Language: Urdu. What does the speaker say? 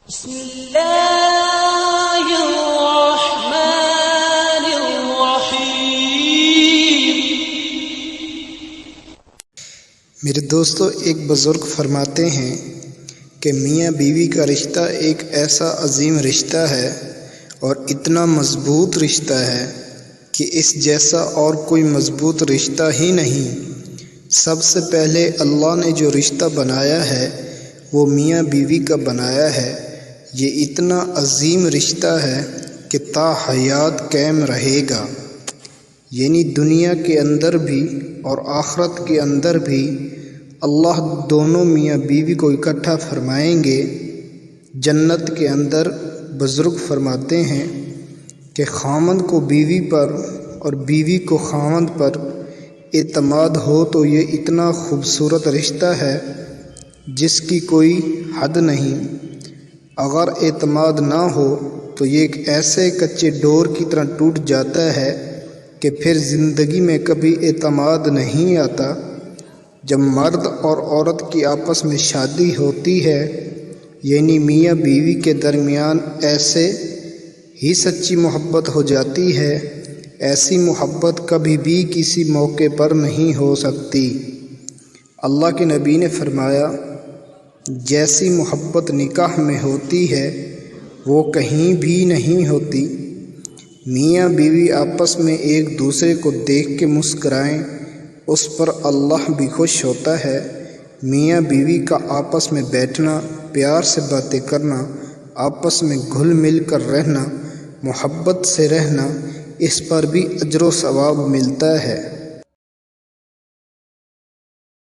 بسم اللہ الرحمن الرحیم۔ میرے دوستو، ایک بزرگ فرماتے ہیں کہ میاں بیوی کا رشتہ ایک ایسا عظیم رشتہ ہے اور اتنا مضبوط رشتہ ہے کہ اس جیسا اور کوئی مضبوط رشتہ ہی نہیں۔ سب سے پہلے اللہ نے جو رشتہ بنایا ہے وہ میاں بیوی کا بنایا ہے۔ یہ اتنا عظیم رشتہ ہے کہ تا حیات قائم رہے گا، یعنی دنیا کے اندر بھی اور آخرت کے اندر بھی اللہ دونوں میاں بیوی کو اکٹھا فرمائیں گے۔ جنت کے اندر بزرگ فرماتے ہیں کہ خاوند کو بیوی پر اور بیوی کو خاوند پر اعتماد ہو تو یہ اتنا خوبصورت رشتہ ہے جس کی کوئی حد نہیں۔ اگر اعتماد نہ ہو تو یہ ایک ایسے کچے ڈور کی طرح ٹوٹ جاتا ہے کہ پھر زندگی میں کبھی اعتماد نہیں آتا۔ جب مرد اور عورت کی آپس میں شادی ہوتی ہے، یعنی میاں بیوی کے درمیان ایسے ہی سچی محبت ہو جاتی ہے، ایسی محبت کبھی بھی کسی موقع پر نہیں ہو سکتی۔ اللہ کے نبی نے فرمایا، جیسی محبت نکاح میں ہوتی ہے وہ کہیں بھی نہیں ہوتی۔ میاں بیوی آپس میں ایک دوسرے کو دیکھ کے مسکرائیں، اس پر اللہ بھی خوش ہوتا ہے۔ میاں بیوی کا آپس میں بیٹھنا، پیار سے باتیں کرنا، آپس میں گھل مل کر رہنا، محبت سے رہنا، اس پر بھی اجر و ثواب ملتا ہے۔